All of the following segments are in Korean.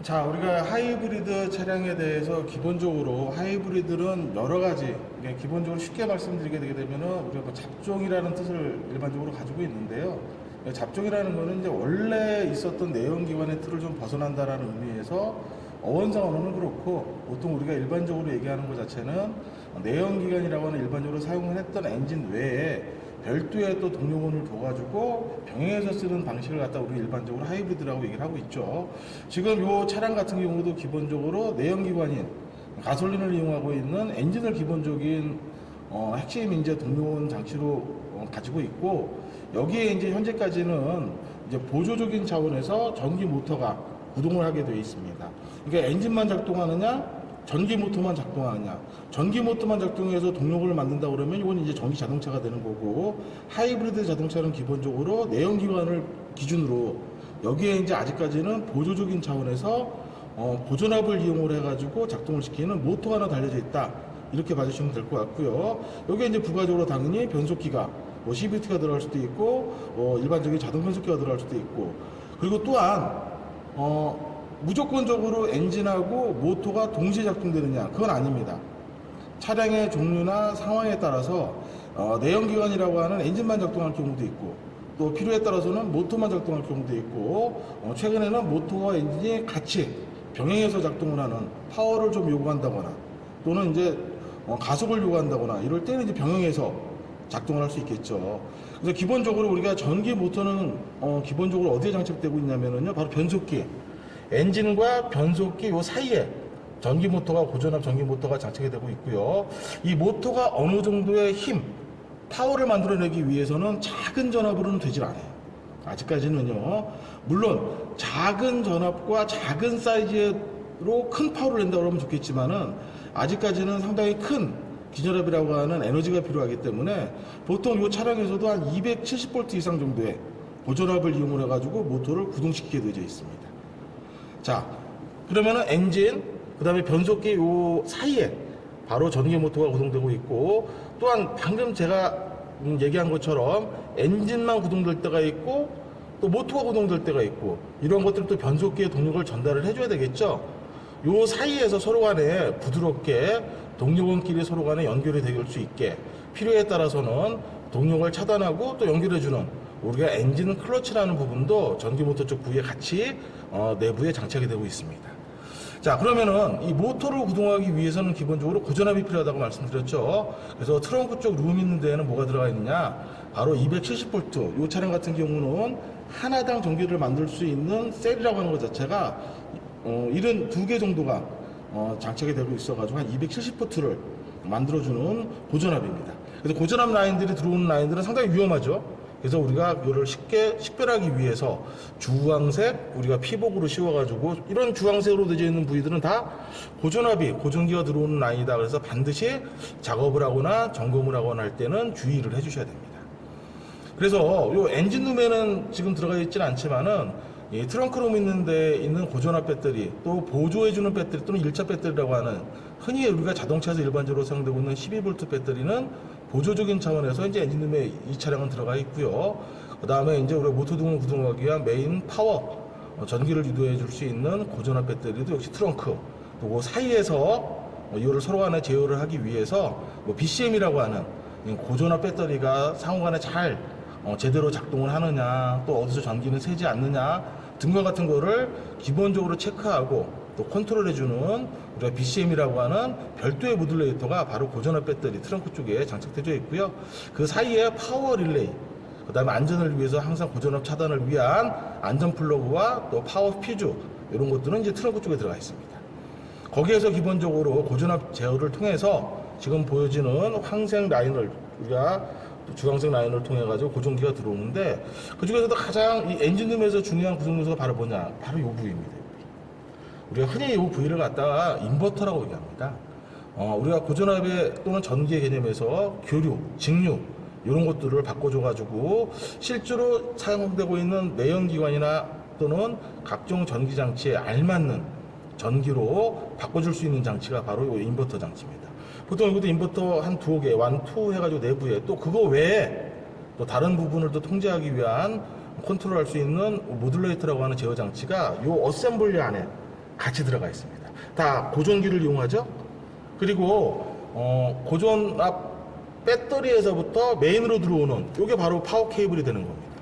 자, 우리가 하이브리드 차량에 대해서 기본적으로 하이브리드는 여러 가지, 기본적으로 쉽게 말씀드리게 되게 되면은 우리가 뭐 잡종이라는 뜻을 일반적으로 가지고 있는데요. 잡종이라는 거는 이제 원래 있었던 내연기관의 틀을 좀 벗어난다라는 의미에서 어원상으로는 그렇고, 보통 우리가 일반적으로 얘기하는 것 자체는 내연기관이라고 하는 일반적으로 사용을 했던 엔진 외에 별도의 또 동력원을 둬가지고 병행해서 쓰는 방식을 갖다 우리 일반적으로 하이브리드라고 얘기를 하고 있죠. 지금 이 차량 같은 경우도 기본적으로 내연기관인 가솔린을 이용하고 있는 엔진을 기본적인 핵심 이제 동력원 장치로 가지고 있고, 여기에 이제 현재까지는 이제 보조적인 차원에서 전기 모터가 구동을 하게 되어 있습니다. 그러니까 엔진만 작동하느냐, 전기 모터만 작동하느냐. 전기 모터만 작동해서 동력을 만든다 그러면 이건 이제 전기 자동차가 되는 거고, 하이브리드 자동차는 기본적으로 내연기관을 기준으로 여기에 이제 아직까지는 보조적인 차원에서 보존압을 이용을 해가지고 작동을 시키는 모터가 하나 달려져 있다, 이렇게 봐주시면 될 것 같고요. 여기에 이제 부가적으로 당연히 변속기가 뭐 CVT가 들어갈 수도 있고, 일반적인 자동 변속기가 들어갈 수도 있고, 그리고 또한 무조건적으로 엔진하고 모터가 동시에 작동되느냐, 그건 아닙니다. 차량의 종류나 상황에 따라서 내연기관이라고 하는 엔진만 작동할 경우도 있고, 또 필요에 따라서는 모터만 작동할 경우도 있고, 최근에는 모터와 엔진이 같이 병행해서 작동을 하는, 파워를 좀 요구한다거나 또는 이제 가속을 요구한다거나 이럴 때는 이제 병행해서 작동을 할 수 있겠죠. 그래서 기본적으로 우리가 전기 모터는 기본적으로 어디에 장착되고 있냐면요, 바로 변속기, 엔진과 변속기 요 사이에 전기 모터가, 고전압 전기 모터가 장착이 되고 있고요. 이 모터가 어느 정도의 힘, 파워를 만들어내기 위해서는 작은 전압으로는 되질 않아요. 아직까지는요. 물론 작은 전압과 작은 사이즈로 큰 파워를 낸다 그러면 좋겠지만은, 아직까지는 상당히 큰 기전압이라고 하는 에너지가 필요하기 때문에 보통 이 차량에서도 한 270V 이상 정도의 고전압을 이용을 해가지고 모터를 구동시키게 되어 있습니다. 자, 그러면은 엔진, 그 다음에 변속기 요 사이에 바로 전기 모터가 구동되고 있고, 또한 방금 제가 얘기한 것처럼 엔진만 구동될 때가 있고, 또 모터가 구동될 때가 있고, 이런 것들도 변속기에 동력을 전달을 해줘야 되겠죠. 요 사이에서 서로 간에 부드럽게 동력원끼리 서로 간에 연결이 될 수 있게, 필요에 따라서는 동력을 차단하고 또 연결해주는, 우리가 엔진 클러치라는 부분도 전기모터 쪽 부위에 같이 내부에 장착이 되고 있습니다. 자, 그러면은 이 모터를 구동하기 위해서는 기본적으로 고전압이 필요하다고 말씀드렸죠. 그래서 트렁크 쪽 룸 있는 데에는 뭐가 들어가 있느냐, 바로 270V, 이 차량 같은 경우는 하나당 전기를 만들 수 있는 셀이라고 하는 것 자체가 72개 정도가 장착이 되고 있어가지고 한 270V를 만들어주는 고전압입니다. 그래서 고전압 라인들이 들어오는 라인들은 상당히 위험하죠. 그래서 우리가 이거를 쉽게 식별하기 위해서 주황색 우리가 피복으로 씌워가지고, 이런 주황색으로 되어 있는 부위들은 다 고전압이, 고전기가 들어오는 라인이다. 그래서 반드시 작업을 하거나 점검을 하거나 할 때는 주의를 해주셔야 됩니다. 그래서 이 엔진룸에는 지금 들어가 있지는 않지만은, 이 트렁크룸 있는 데 있는 고전압 배터리, 또 보조해주는 배터리 또는 1차 배터리라고 하는, 흔히 우리가 자동차에서 일반적으로 사용되고 있는 12V 배터리는 보조적인 차원에서 이제 엔진룸에 이 차량은 들어가 있고요. 그 다음에 이제 우리가 모터 등을 구동하기 위한 메인 파워, 전기를 유도해 줄 수 있는 고전압 배터리도 역시 트렁크, 또 그 사이에서 이거를 서로 간에 제어를 하기 위해서 BCM이라고 하는 고전압 배터리가 상호 간에 잘 제대로 작동을 하느냐, 또 어디서 전기는 새지 않느냐 등과 같은 거를 기본적으로 체크하고 또 컨트롤해주는 우리가 BCM이라고 하는 별도의 모듈레이터가 바로 고전압 배터리 트렁크 쪽에 장착되어 있고요. 그 사이에 파워 릴레이, 그 다음에 안전을 위해서 항상 고전압 차단을 위한 안전 플러그와 또 파워 퓨즈, 이런 것들은 이제 트렁크 쪽에 들어가 있습니다. 거기에서 기본적으로 고전압 제어를 통해서 지금 보여지는 황색 라인을, 우리가 주황색 라인을 통해 가지고 고전기가 들어오는데, 그 중에서도 가장 이 엔진룸에서 중요한 구성 요소가 바로 뭐냐, 바로 이 부위입니다. 우리가 흔히 이 부위를 갖다가 인버터라고 얘기합니다. 우리가 고전압의 또는 전기의 개념에서 교류, 직류 이런 것들을 바꿔줘 가지고 실제로 사용되고 있는 내연기관이나 또는 각종 전기 장치에 알맞는 전기로 바꿔줄 수 있는 장치가 바로 이 인버터 장치입니다. 보통 이것도 인버터 한 두어 개, 1, 2 해가지고 내부에 또 그거 외에 또 다른 부분을 또 통제하기 위한 컨트롤할 수 있는 모듈레이터라고 하는 제어 장치가 이 어셈블리 안에 같이 들어가 있습니다. 다 고전기를 이용하죠. 그리고 고전 앞 배터리에서부터 메인으로 들어오는 이게 바로 파워 케이블이 되는 겁니다.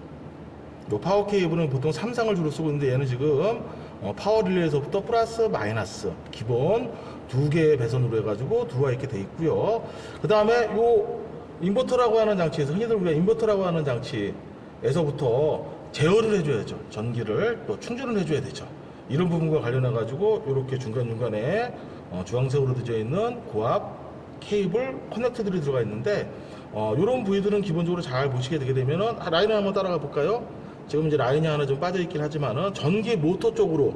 이 파워 케이블은 보통 3상을 주로 쓰고 있는데 얘는 지금 파워 릴레이에서부터 플러스 마이너스 기본 2개의 배선으로 해가지고 들어와 있게 돼 있고요. 그 다음에 요 인버터라고 하는 장치에서 흔히들 우리가 인버터라고 하는 장치에서부터 제어를 해줘야죠. 전기를 또 충전을 해줘야 되죠. 이런 부분과 관련해 가지고 이렇게 중간중간에 주황색으로 되어 있는 고압 케이블 커넥터들이 들어가 있는데 이런 부위들은 기본적으로 잘 보시게 되게 되면은 라인을 한번 따라가 볼까요? 지금 이제 라인이 하나 좀 빠져 있긴 하지만은 전기 모터 쪽으로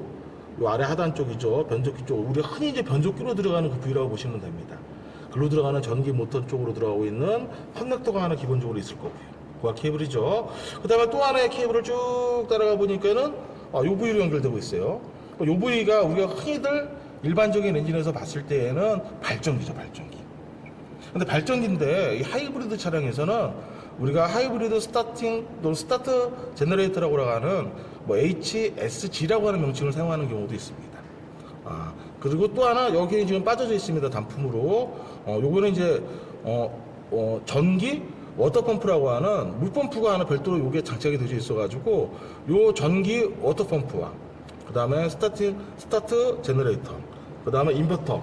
요 아래 하단 쪽이죠. 변속기 쪽. 우리가 흔히 이제 변속기로 들어가는 그 부위라고 보시면 됩니다. 글로 들어가는 전기 모터 쪽으로 들어가고 있는 커넥터가 하나 기본적으로 있을 거고요. 고압 케이블이죠. 그 다음에 또 하나의 케이블을 쭉 따라가 보니까는 요 부위로 연결되고 있어요. 요 부위가 우리가 흔히들 일반적인 엔진에서 봤을 때에는 발전기죠, 발전기. 근데 발전기인데 이 하이브리드 차량에서는 우리가 하이브리드 스타팅 또는 스타트 제너레이터라고 하는 뭐 HSG라고 하는 명칭을 사용하는 경우도 있습니다. 그리고 또 하나 여기 지금 빠져져 있습니다. 단품으로. 요거는 이제 전기 워터펌프라고 하는 물펌프가 하나 별도로 요게 장착이 되어 있어가지고 요 전기 워터펌프와 그 다음에 스타트 제너레이터, 그 다음에 인버터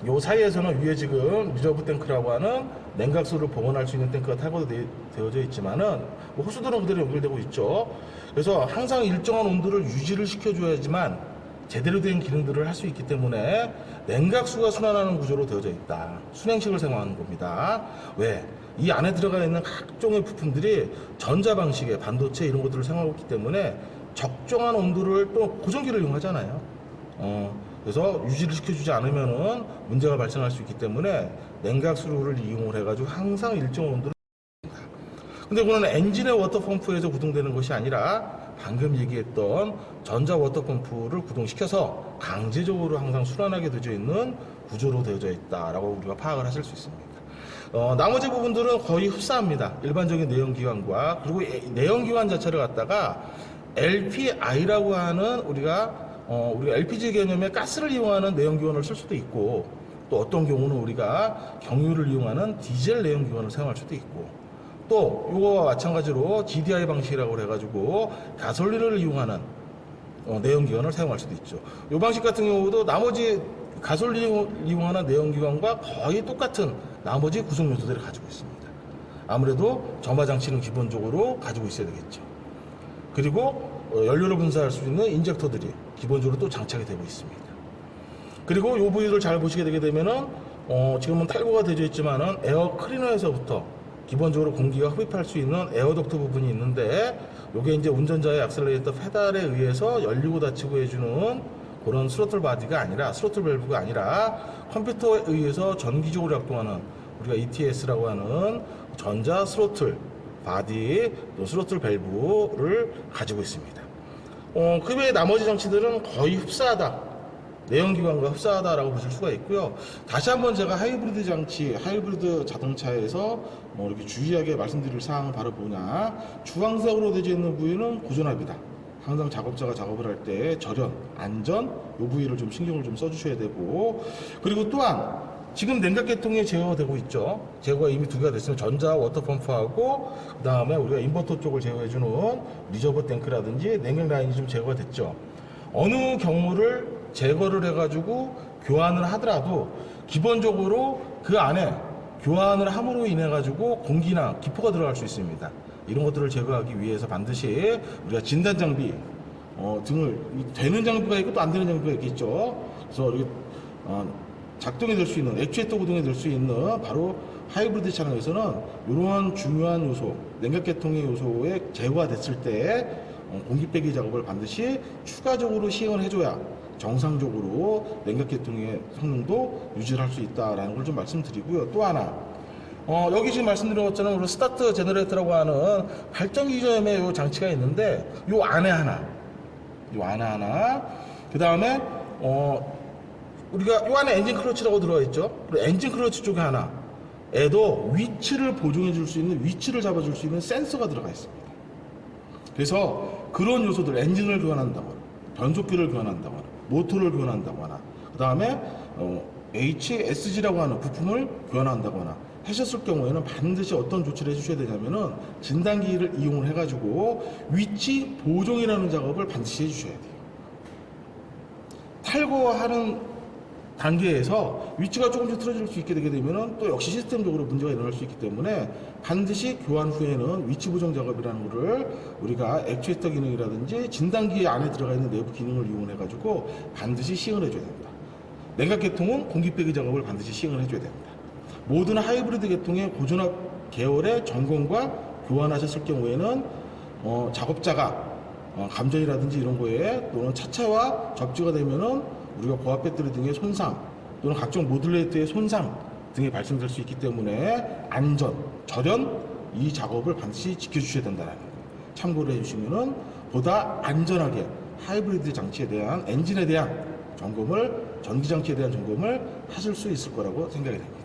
요 사이에서는 위에 지금 리저브 탱크라고 하는 냉각수를 보관할 수 있는 탱크가 되어져 있지만은 뭐 호수들은 그대로 연결되고 있죠. 그래서 항상 일정한 온도를 유지를 시켜줘야지만 제대로 된 기능들을 할 수 있기 때문에 냉각수가 순환하는 구조로 되어져 있다. 순행식을 사용하는 겁니다. 왜? 이 안에 들어가 있는 각종의 부품들이 전자 방식의 반도체 이런 것들을 사용하고 있기 때문에 적정한 온도를 또 고전기를 이용하잖아요. 그래서 유지를 시켜주지 않으면은 문제가 발생할 수 있기 때문에 냉각수를 이용을 해가지고 항상 일정 온도를. 근데 그거는 엔진의 워터펌프에서 구동되는 것이 아니라 방금 얘기했던 전자 워터펌프를 구동시켜서 강제적으로 항상 순환하게 되어 있는 구조로 되어져 있다라고 우리가 파악을 하실 수 있습니다. 나머지 부분들은 거의 흡사합니다. 일반적인 내연기관과. 그리고 내연기관 자체를 갖다가 LPI라고 하는 우리가 LPG 개념의 가스를 이용하는 내연기관을 쓸 수도 있고, 또 어떤 경우는 우리가 경유를 이용하는 디젤 내연기관을 사용할 수도 있고, 또 이거와 마찬가지로 GDI 방식이라고 해가지고 가솔린을 이용하는 내연기관을 사용할 수도 있죠. 이 방식 같은 경우도 나머지 가솔린을 이용하는 내연기관과 거의 똑같은 나머지 구성 요소들을 가지고 있습니다. 아무래도 점화 장치는 기본적으로 가지고 있어야 되겠죠. 그리고 연료를 분사할 수 있는 인젝터들이 기본적으로 또 장착이 되고 있습니다. 그리고 이 부위를 잘 보시게 되게 되면은 지금은 탈거가 되어 있지만은 에어 클리너에서부터 기본적으로 공기가 흡입할 수 있는 에어덕트 부분이 있는데, 이게 이제 운전자의 액셀레이터 페달에 의해서 열리고 닫히고 해주는 그런 스로틀 바디가 아니라, 스로틀 밸브가 아니라 컴퓨터에 의해서 전기적으로 작동하는 우리가 ETS라고 하는 전자 스로틀 바디 또 스로틀 밸브를 가지고 있습니다. 그 외에 나머지 장치들은 거의 흡사하다, 내연기관과 흡사하다라고 보실 수가 있고요. 다시 한번 제가 하이브리드 장치, 하이브리드 자동차에서 이렇게 주의하게 말씀드릴 사항은 바로 뭐냐, 주황색으로 되어 있는 부위는 고전압이다. 항상 작업자가 작업을 할 때 절연, 안전 이 부위를 좀 신경을 좀 써주셔야 되고, 그리고 또한 지금 냉각계통이 제어되고 있죠. 제어가 이미 2개가 됐으면 전자 워터펌프하고 그 다음에 우리가 인버터 쪽을 제어해주는 리저버 탱크라든지 냉각 라인이 좀 제거가 됐죠. 어느 경우를 제거를 해가지고 교환을 하더라도 기본적으로 그 안에 교환을 함으로 인해 가지고 공기나 기포가 들어갈 수 있습니다. 이런 것들을 제거하기 위해서 반드시 우리가 진단 장비 등을 되는 장비가 있고 또 안 되는 장비가 있겠죠. 그래서 작동이 될 수 있는, 액추에이터 구동이 될 수 있는 바로 하이브리드 차량에서는 이러한 중요한 요소, 냉각계통의 요소에 제거가 됐을 때 공기 빼기 작업을 반드시 추가적으로 시행을 해줘야 정상적으로 냉각계통의 성능도 유지를 할 수 있다라는 걸 좀 말씀드리고요. 또 하나, 여기 지금 말씀드린 것처럼 우리 스타트 제너레이터라고 하는 발전기 점의 요 장치가 있는데, 요 안에 하나, 그 다음에 우리가 요 안에 엔진 클러치라고 들어가 있죠. 그리고 엔진 클러치 쪽에 하나에도 위치를 보정해 줄 수 있는, 위치를 잡아 줄 수 있는 센서가 들어가 있습니다. 그래서 그런 요소들, 엔진을 교환한다거나 변속기를 교환한다거나 모터를 교환한다거나 그 다음에 HSG라고 하는 부품을 교환한다거나 하셨을 경우에는 반드시 어떤 조치를 해주셔야 되냐면은 진단기를 이용을 해가지고 위치 보정이라는 작업을 반드시 해주셔야 돼요. 탈거하는 단계에서 위치가 조금씩 틀어질 수 있게 되게 되면은 또 역시 시스템적으로 문제가 일어날 수 있기 때문에 반드시 교환 후에는 위치 보정 작업이라는 거를 우리가 액추에이터 기능이라든지 진단기 안에 들어가 있는 내부 기능을 이용해 가지고 반드시 시행을 해줘야 됩니다. 냉각 계통은 공기 빼기 작업을 반드시 시행을 해줘야 됩니다. 모든 하이브리드 계통의 고전압 계열의 점검과 교환하셨을 경우에는 작업자가 감전이라든지 이런 거에 또는 차체와 접지가 되면은 우리가 고압 배터리 등의 손상 또는 각종 모듈레이터의 손상 등이 발생될 수 있기 때문에 안전, 절연 이 작업을 반드시 지켜주셔야 된다는 거 참고를 해주시면은 보다 안전하게 하이브리드 장치에 대한 엔진에 대한 점검을 전기 장치에 대한 점검을 하실 수 있을 거라고 생각이 됩니다.